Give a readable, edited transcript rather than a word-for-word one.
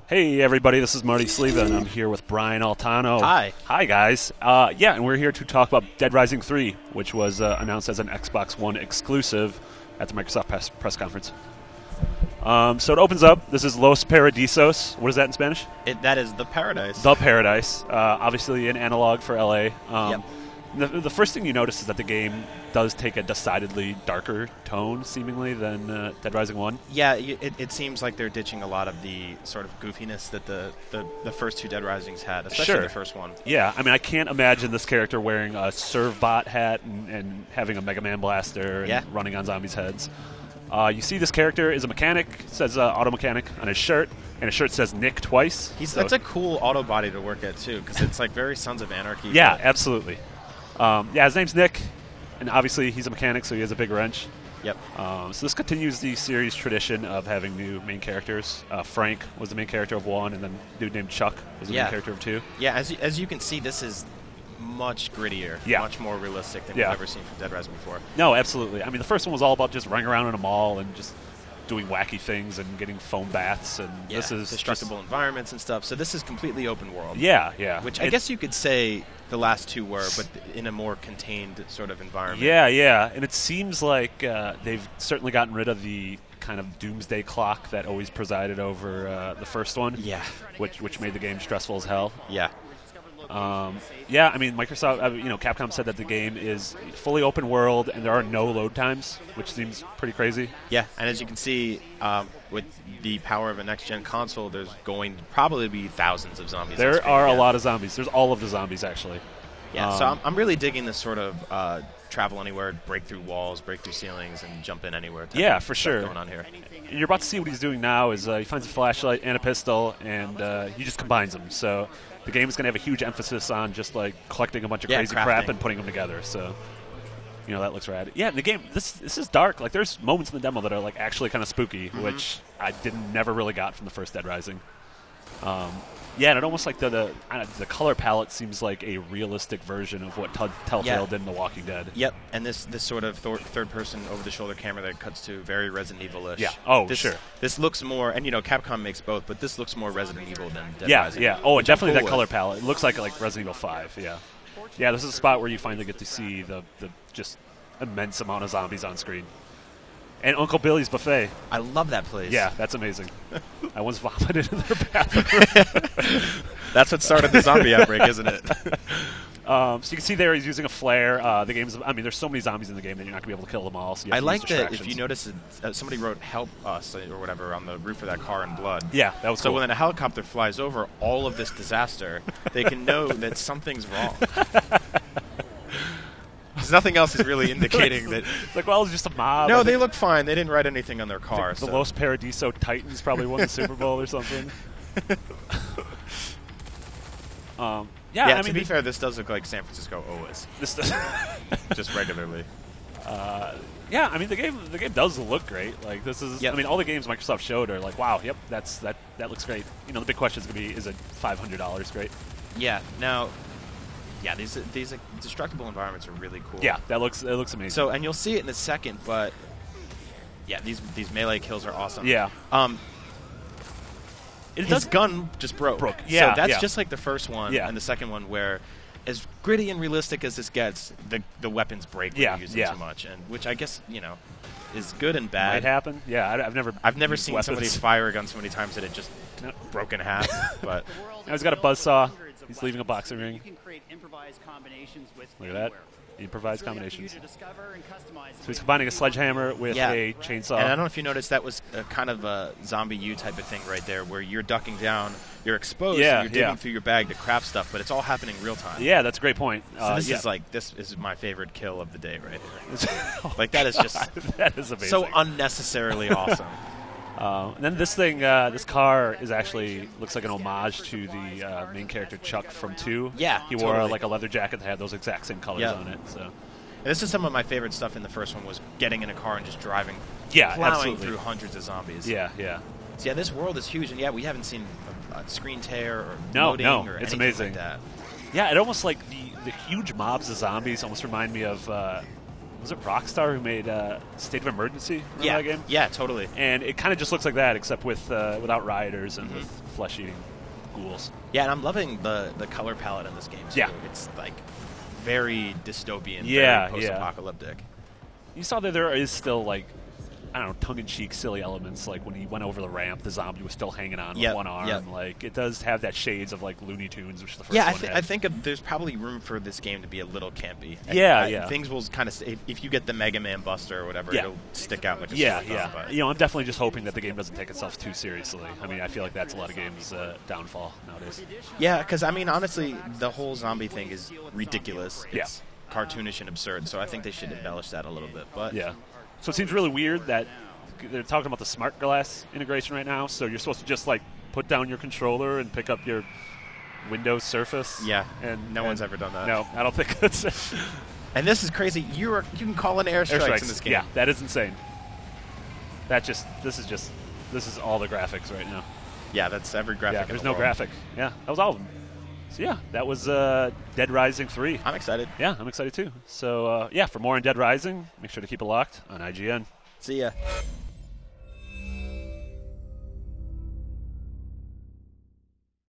Hey everybody, this is Marty Sleva, and I'm here with Brian Altano. Hi. Hi guys. Yeah, and we're here to talk about Dead Rising 3, which was announced as an Xbox One exclusive at the Microsoft press conference. So it opens up. This is Los Paradisos. What is that in Spanish? That is the paradise. The Paradise. Obviously an analog for LA. Yep. The first thing you notice is that the game does take a decidedly darker tone, seemingly, than Dead Rising 1. Yeah, it seems like they're ditching a lot of the sort of goofiness that the first two Dead Risings had, especially the first one. Yeah, I mean, I can't imagine this character wearing a Servbot hat and having a Mega Man blaster and running on zombies' heads. You see this character is a mechanic. It says auto mechanic on his shirt, and his shirt says Nick twice. That's a cool auto body to work at, too, because it's like very Sons of Anarchy. Yeah, absolutely. Yeah, his name's Nick, and obviously he's a mechanic, so he has a big wrench. Yep. So this continues the series tradition of having new main characters. Frank was the main character of 1, and then a dude named Chuck was the main character of 2. Yeah, as you can see, this is much grittier, much more realistic than we've ever seen from Dead Rising before. No, absolutely. I mean, the first one was all about just running around in a mall and just doing wacky things and getting foam baths, and this is destructible environments and stuff. So this is completely open world. Yeah, yeah. Which I guess you could say the last two were, but in a more contained sort of environment. Yeah, yeah. And it seems like they've certainly gotten rid of the kind of doomsday clock that always presided over the first one. Yeah. Which made the game stressful as hell. Yeah. Yeah, I mean, Microsoft, Capcom said that the game is fully open world and there are no load times, which seems pretty crazy. Yeah, and as you can see, with the power of a next-gen console, there's going to probably be thousands of zombies. There are a lot of zombies. There's all of the zombies, actually. Yeah, so I'm really digging this sort of travel anywhere, break through walls, break through ceilings, and jump in anywhere. Yeah, for sure. Going on here. You're about to see what he's doing now is he finds a flashlight and a pistol, and he just combines them. So the game is going to have a huge emphasis on just like collecting a bunch of crazy crap and putting them together. So that looks rad. Yeah, the game this is dark. Like there's moments in the demo that are like actually kind of spooky, which I never really got from the first Dead Rising. Yeah, and it almost like the color palette seems like a realistic version of what Telltale did in The Walking Dead. Yep, and this sort of third-person over-the-shoulder camera that cuts to very Resident Evil-ish. Yeah. Sure. This looks more, and Capcom makes both, but this looks more Resident Evil than Dead Rising. Yeah. Oh, definitely that color palette. It looks like Resident Evil 5. Yeah. Yeah, this is a spot where you finally get to see the just immense amount of zombies on screen. And Uncle Billy's Buffet. I love that place. Yeah, that's amazing. I once vomited in their bathroom. That's what started the zombie outbreak, isn't it? So you can see there he's using a flare. The game's, I mean, there's so many zombies in the game that you're not going to be able to kill them all. So you have I to like use that if you notice, somebody wrote "Help Us" or whatever on the roof of that car in blood. Yeah, that was so cool. when a helicopter flies over all of this disaster, they can know that something's wrong. Because nothing else is really indicating that. It's like, well, it's just a mob. No, they look fine. They didn't write anything on their car. The Los Paradiso Titans probably won the Super Bowl or something. Yeah, I mean, to be fair, this does look like San Francisco always. This does just regularly. Yeah, I mean the game does look great. Like this is, I mean, all the games Microsoft showed are like, wow, yep, that looks great. The big question is gonna be, is it $500 great? Yeah. Now. Yeah, these destructible environments are really cool. Yeah, it looks amazing. So, and you'll see it in a second, but yeah, these melee kills are awesome. Yeah. His gun just broke. Yeah. So that's just like the first one and the second one, where as gritty and realistic as this gets, the weapons break when you use them too much, and which I guess is good and bad. Might happen. Yeah, I've never seen somebody fire a gun so many times that it just broke in half. But now he's got a buzzsaw. He's leaving a boxing ring. You can create improvised combinations with Look at that. Improvised combinations. So he's combining a sledgehammer with a chainsaw. And I don't know if you noticed, that was a kind of a Zombie U type of thing right there, where you're ducking down, you're exposed, and you're digging through your bag to craft stuff, but it's all happening real time. Yeah, that's a great point. So this is my favorite kill of the day right here. Like that is just that is amazing. So unnecessarily awesome. And then this thing, this car is actually looks like an homage to the main character Chuck from 2. Yeah, he wore like a leather jacket that had those exact same colors on it. So, and this is some of my favorite stuff in the first one, was getting in a car and just driving, plowing through hundreds of zombies. Yeah. So yeah, this world is huge, and we haven't seen a screen tear or loading or it's anything amazing. like that. Yeah, it almost like the huge mobs of zombies almost remind me of was it Rockstar who made State of Emergency? Remember that game? Yeah, totally. And it kind of just looks like that, except with without rioters and with flesh-eating ghouls. Yeah, and I'm loving the color palette in this game too. Yeah. It's like very dystopian, very post-apocalyptic. You saw that there is still like, I don't know, tongue-in-cheek, silly elements. Like when he went over the ramp, the zombie was still hanging on with one arm. Like it does have that shades of like Looney Tunes, which is the first one. I think there's probably room for this game to be a little campy. Things will kind of if you get the Mega Man Buster or whatever, it'll stick out like a sore thumb. But. You know, I'm definitely just hoping that the game doesn't take itself too seriously. I mean, I feel like that's a lot of games' downfall nowadays. Yeah, because I mean, honestly, the whole zombie thing is ridiculous. It's cartoonish and absurd. So I think they should embellish that a little bit. But so it seems really weird that they're talking about the smart glass integration right now, so you're supposed to just like put down your controller and pick up your Windows Surface. Yeah, and no one's ever done that. No, I don't think it's. And this is crazy. You can call in airstrikes in this game. Yeah, that is insane. This is all the graphics right now. Yeah, that's every graphic. Yeah, there's no graphic. Yeah, that was all of them. So yeah, that was Dead Rising 3. I'm excited. Yeah, I'm excited too. So yeah, for more on Dead Rising, make sure to keep it locked on IGN. See ya.